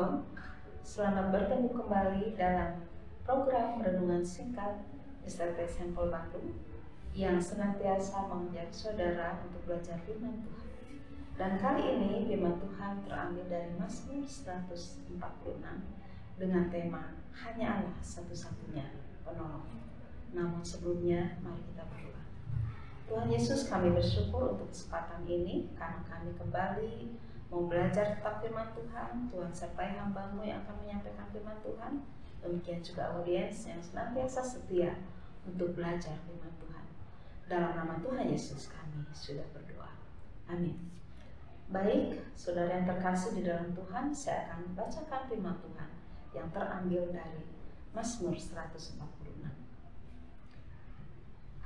Shalom, selamat bertemu kembali dalam program Renungan Singkat SLT Sampel Bandung yang senantiasa mengajak saudara untuk belajar firman Tuhan. Dan kali ini firman Tuhan terambil dari Mazmur 146 dengan tema Hanya Allah satu-satunya penolong. Namun sebelumnya mari kita berdoa. Tuhan Yesus, kami bersyukur untuk kesempatan ini karena kami kembali mau belajar tentang firman Tuhan. Tuhan sertai hamba-Mu yang akan menyampaikan firman Tuhan. Demikian juga audiens yang senantiasa setia untuk belajar firman Tuhan. Dalam nama Tuhan Yesus kami sudah berdoa. Amin. Baik, saudara yang terkasih di dalam Tuhan, saya akan membacakan firman Tuhan yang terambil dari Mazmur 146.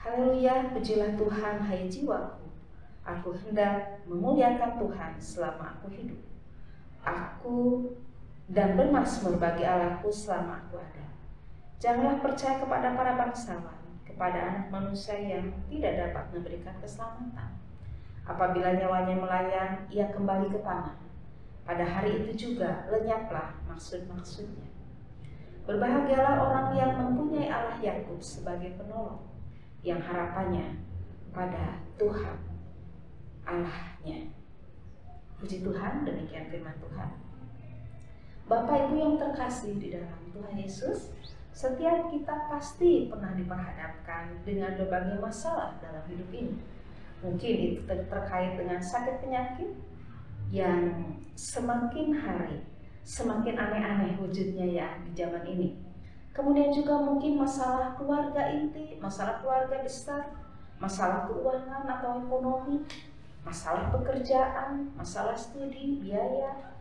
Haleluya, pujilah Tuhan hai jiwaku. Aku hendak memuliakan Tuhan selama aku hidup. Aku dan bermazmur bagi Allahku selama aku ada. Janganlah percaya kepada para bangsawan, kepada anak manusia yang tidak dapat memberikan keselamatan. Apabila nyawanya melayang, ia kembali ke tanah. Pada hari itu juga lenyaplah maksud-maksudnya. Berbahagialah orang yang mempunyai Allah Yakub sebagai penolong, yang harapannya pada Tuhan Allahnya. Puji Tuhan, demikian firman Tuhan. Bapak Ibu yang terkasih di dalam Tuhan Yesus, setiap kita pasti pernah diperhadapkan dengan berbagai masalah dalam hidup ini. Mungkin itu terkait dengan sakit penyakit yang semakin hari semakin aneh-aneh wujudnya ya di zaman ini. Kemudian juga mungkin masalah keluarga inti, masalah keluarga besar, masalah keuangan atau ekonomi, masalah pekerjaan, masalah studi, biaya,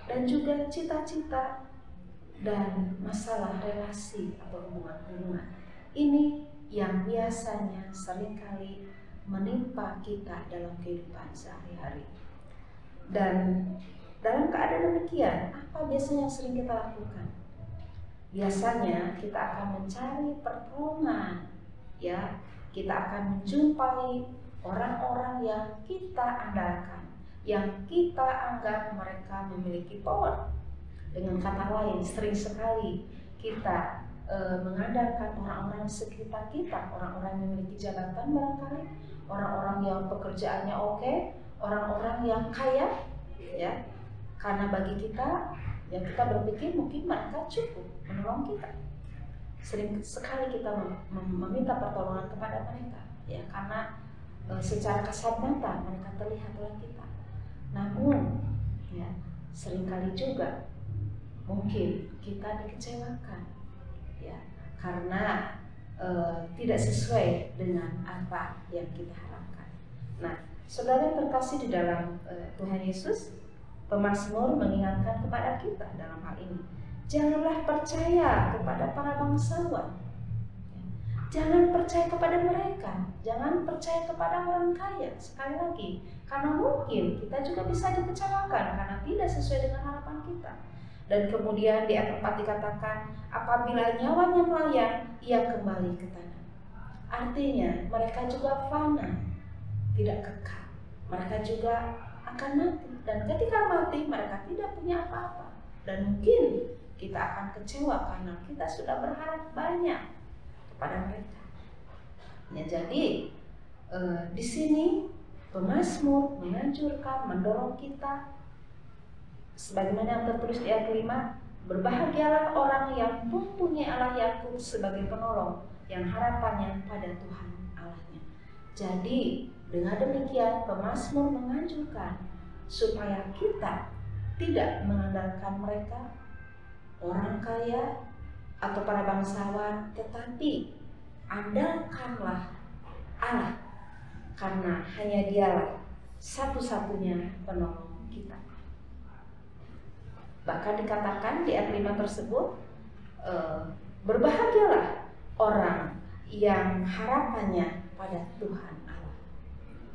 dan juga cita-cita, dan masalah relasi atau hubungan-hubungan. Ini yang biasanya seringkali menimpa kita dalam kehidupan sehari-hari. Dan dalam keadaan demikian, apa biasanya yang sering kita lakukan? Biasanya kita akan mencari pertolongan, ya. Kita akan menjumpai orang-orang yang kita andalkan, yang kita anggap mereka memiliki power. Dengan kata lain, sering sekali kita mengandalkan orang-orang di sekitar kita, orang-orang yang memiliki jabatan barangkali, orang-orang yang pekerjaannya oke, orang-orang yang kaya, ya. Karena bagi kita, yang kita berpikir mungkin mereka cukup menolong kita. Sering sekali kita meminta pertolongan kepada mereka, ya, karena secara kasat mata mereka terlihat oleh kita. Namun, ya, seringkali juga mungkin kita dikecewakan, ya, karena tidak sesuai dengan apa yang kita harapkan. Nah, saudara yang terkasih di dalam Tuhan Yesus, pemazmur mengingatkan kepada kita dalam hal ini. Janganlah percaya kepada para bangsawan. Jangan percaya kepada mereka. Jangan percaya kepada orang kaya. Sekali lagi, karena mungkin kita juga bisa dikecewakan karena tidak sesuai dengan harapan kita. Dan kemudian di ayat 4 dikatakan, apabila nyawanya melayang, ia kembali ke tanah. Artinya mereka juga fana, tidak kekal. Mereka juga akan mati. Dan ketika mati, mereka tidak punya apa-apa. Dan mungkin kita akan kecewa karena kita sudah berharap banyak kepada mereka. Ya, jadi di sini pemazmur menganjurkan, mendorong kita, sebagaimana yang tertulis di ayat 5, berbahagialah orang yang mempunyai Allah Yakub sebagai penolong, yang harapannya pada Tuhan Allahnya. Jadi dengan demikian pemazmur menganjurkan supaya kita tidak mengandalkan mereka, orang kaya atau para bangsawan, tetapi andalkanlah Allah, karena hanya Dialah satu-satunya penolong kita. Bahkan dikatakan di ayat 5 tersebut, berbahagialah orang yang harapannya pada Tuhan Allah.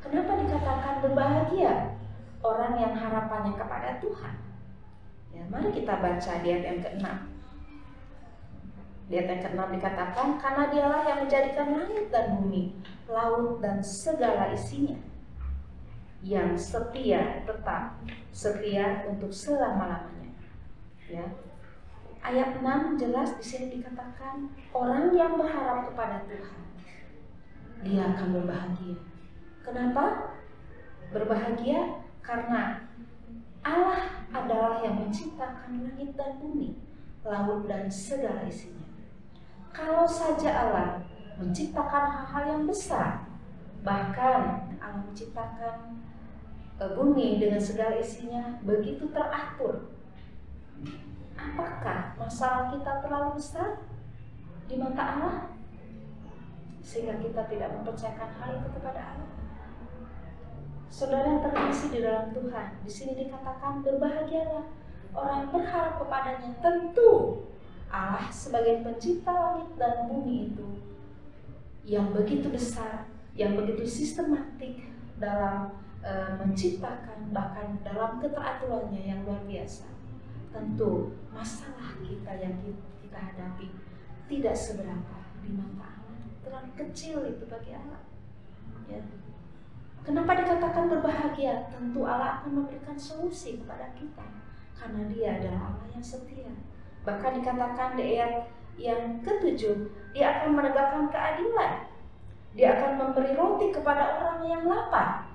Kenapa dikatakan berbahagia orang yang harapannya kepada Tuhan? Ya, mari kita baca di ayat yang ke-6. Di ayat yang ke-6 dikatakan, karena Dialah yang menjadikan langit dan bumi, laut dan segala isinya, yang setia, tetap setia untuk selama-lamanya. Ya, ayat 6 jelas di sini dikatakan orang yang berharap kepada Tuhan, dia akan berbahagia. Kenapa? Berbahagia karena Allah adalah yang menciptakan langit dan bumi, laut dan segala isinya. Kalau saja Allah menciptakan hal-hal yang besar, bahkan Allah menciptakan bumi dengan segala isinya begitu teratur, apakah masalah kita terlalu besar di mata Allah sehingga kita tidak mempercayakan hal itu kepada Allah? Saudara yang terkasih di dalam Tuhan, di sini dikatakan berbahagialah orang yang berharap kepadanya. Tentu Allah sebagai pencipta langit dan bumi itu yang begitu besar, yang begitu sistematik dalam menciptakan, bahkan dalam keteraturannya yang luar biasa. Tentu masalah kita yang kita hadapi tidak seberapa di mata Allah, terlalu kecil itu bagi Allah. Ya. Kenapa dikatakan berbahagia? Tentu Allah akan memberikan solusi kepada kita, karena Dia adalah Allah yang setia. Bahkan dikatakan di ayat yang ke-7, Dia akan menegakkan keadilan. Dia akan memberi roti kepada orang yang lapar.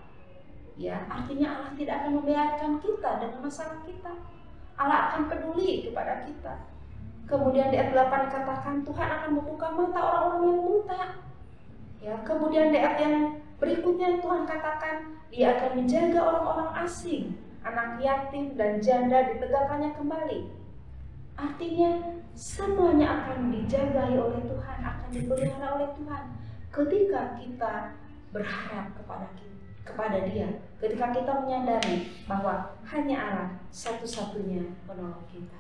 Ya, artinya Allah tidak akan membiarkan kita dengan masalah kita. Allah akan peduli kepada kita. Kemudian di ayat 8 dikatakan Tuhan akan membuka mata orang-orang yang buta. Ya, kemudian di ayat yang berikutnya Tuhan katakan Dia akan menjaga orang-orang asing, anak yatim dan janda ditegakkannya kembali. Artinya semuanya akan dijagai oleh Tuhan, akan dipelihara oleh Tuhan ketika kita berharap kepada Dia, ketika kita menyadari bahwa hanya Allah satu-satunya penolong kita.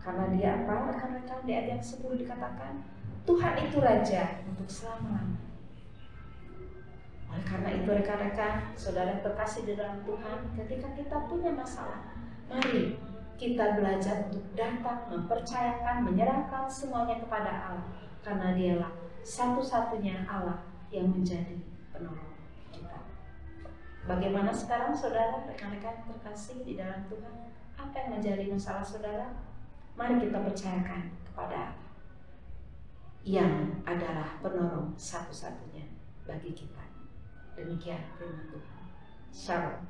Karena Dia apa? Rekan-rekan, di ayat yang 10 dikatakan Tuhan itu Raja untuk selama-lamanya. Oleh karena itu rekan-rekan, saudara terkasih di dalam Tuhan, ketika kita punya masalah, mari kita belajar untuk datang, mempercayakan, menyerahkan semuanya kepada Allah. Karena Dialah satu-satunya Allah yang menjadi penolong kita. Bagaimana sekarang saudara, rekan-rekan terkasih di dalam Tuhan? Apa yang menjadi masalah saudara? Mari kita percayakan kepada Allah yang adalah penolong satu-satunya bagi kita. Demikian firman Tuhan. Shalom.